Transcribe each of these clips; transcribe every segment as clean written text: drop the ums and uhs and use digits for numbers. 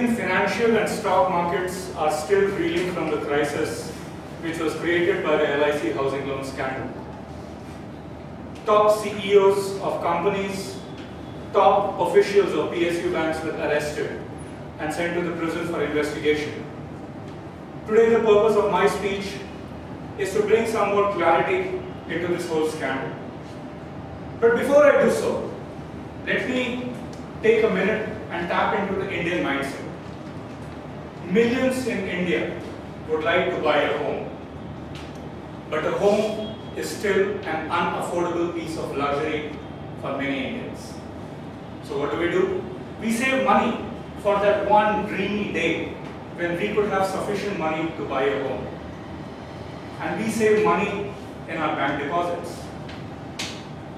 Indian financial and stock markets are still reeling from the crisis which was created by the LIC housing loan scandal. Top CEOs of companies, top officials of PSU banks were arrested and sent to the prison for investigation. Today the purpose of my speech is to bring some more clarity into this whole scandal. But before I do so, let me take a minute and tap into the Indian mindset. Millions in India would like to buy a home, but a home is still an unaffordable piece of luxury for many Indians. So what do? We save money for that one dreamy day when we could have sufficient money to buy a home. And we save money in our bank deposits.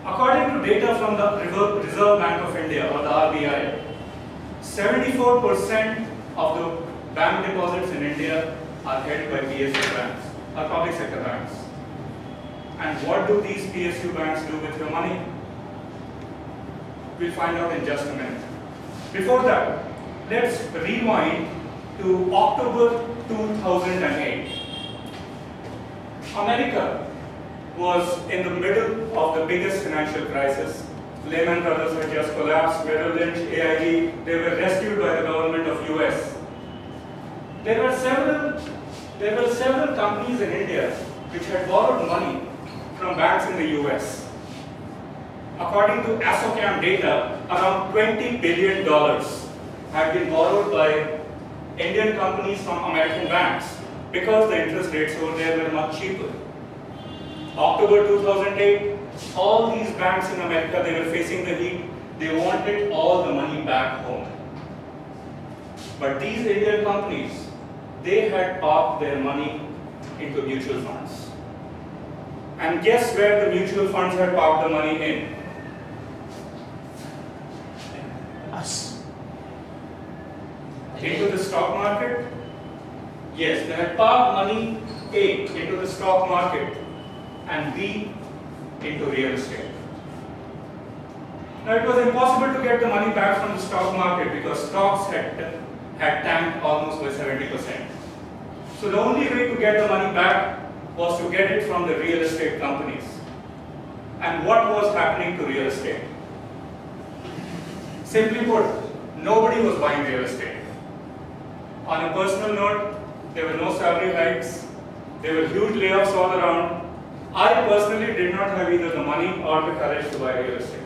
According to data from the Reserve Bank of India, or the RBI, 74% of the bank deposits in India are held by PSU banks, or public sector banks. And what do these PSU banks do with your money? We'll find out in just a minute. Before that, let's rewind to October 2008. America was in the middle of the biggest financial crisis. Lehman Brothers had just collapsed, Merrill Lynch, AIG, they were rescued by the government of US. There were several companies in India which had borrowed money from banks in the US. According to ASSOCHAM data, around $20 billion had been borrowed by Indian companies from American banks because the interest rates over there were much cheaper. October 2008, all these banks in America, they were facing the heat. They wanted all the money back home. But these Indian companies, they had parked their money into mutual funds. And guess where the mutual funds had parked the money in? Us. Into the stock market? Yes, they had parked money A into the stock market and B into real estate. Now it was impossible to get the money back from the stock market because stocks had tanked almost by 70%. So the only way to get the money back was to get it from the real estate companies. And what was happening to real estate? Simply put, nobody was buying real estate. On a personal note, there were no salary hikes, there were huge layoffs all around. I personally did not have either the money or the courage to buy real estate.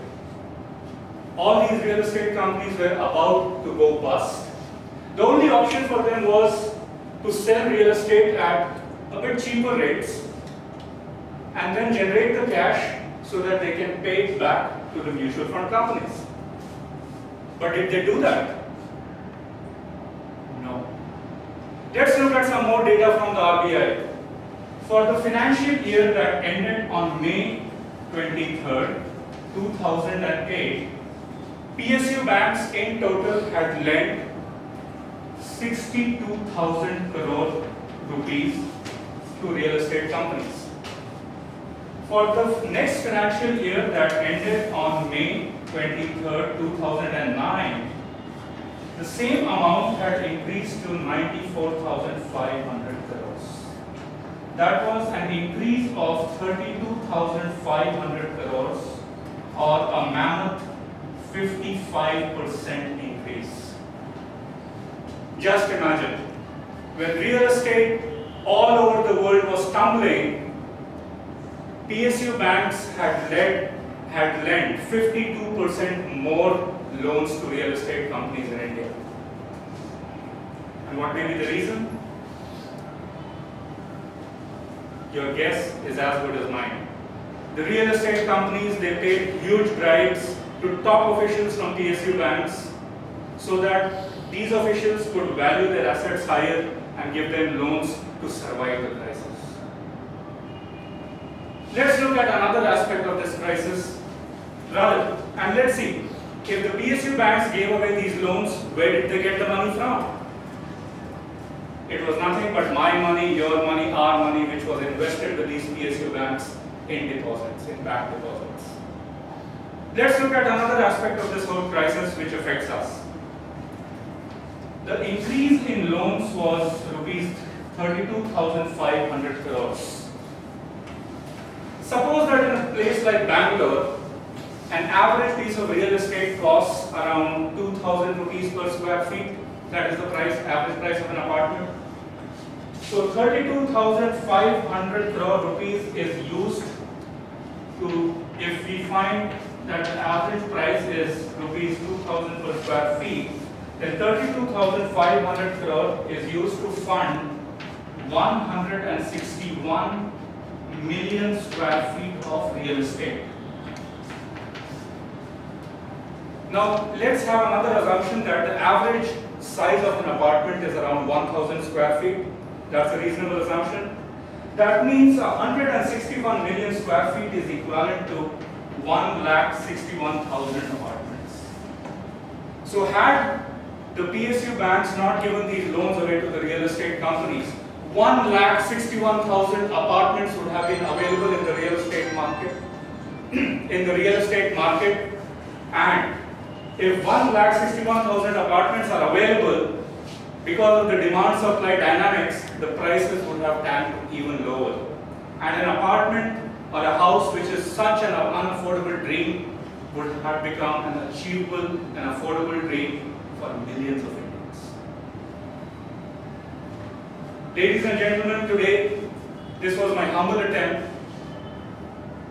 All these real estate companies were about to go bust. The only option for them was to sell real estate at a bit cheaper rates and then generate the cash so that they can pay it back to the mutual fund companies. But did they do that? No. Let's look at some more data from the RBI. For the financial year that ended on May 23rd, 2008, PSU banks in total had lent 62,000 crore rupees to real estate companies. For the next financial year that ended on May 23rd, 2009, the same amount had increased to 94,500 crores. That was an increase of 32,500 crores, or a mammoth 55% increase. Just imagine, when real estate all over the world was tumbling, PSU banks had lent 52% more loans to real estate companies in India. And what may be the reason? Your guess is as good as mine. The real estate companies, they paid huge bribes to top officials from PSU banks so that these officials could value their assets higher and give them loans to survive the crisis. Let's look at another aspect of this crisis, and let's see, if the PSU banks gave away these loans, where did they get the money from? It was nothing but my money, your money, our money, which was invested with these PSU banks in deposits, in bank deposits. Let's look at another aspect of this whole crisis which affects us. The increase in loans was rupees 32,500 crores. Suppose that in a place like Bangalore, an average piece of real estate costs around 2,000 rupees per square feet. That is the average price of an apartment. So 32,500 crore rupees is used to, if we find that the average price is rupees 2,000 per square feet, then 32,500 crore is used to fund 161 million square feet of real estate. Now let's have another assumption that the average size of an apartment is around 1,000 square feet. That's a reasonable assumption. That means 161 million square feet is equivalent to 1,61,000 apartments. So had the PSU banks not given these loans away to the real estate companies, 1,61,000 apartments would have been available in the real estate market. And if 1,61,000 apartments are available, because of the demand-supply dynamics, the prices would have tanked even lower. And an apartment or a house which is such an unaffordable dream would have become an achievable and affordable dream for millions of Indians. Ladies and gentlemen, today this was my humble attempt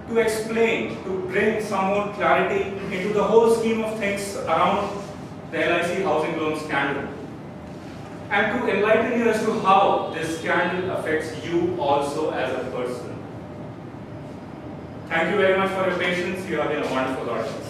to explain, to bring some more clarity into the whole scheme of things around the LIC housing loan scandal, and to enlighten you as to how this scandal affects you also as a person. Thank you very much for your patience. You have been a wonderful audience.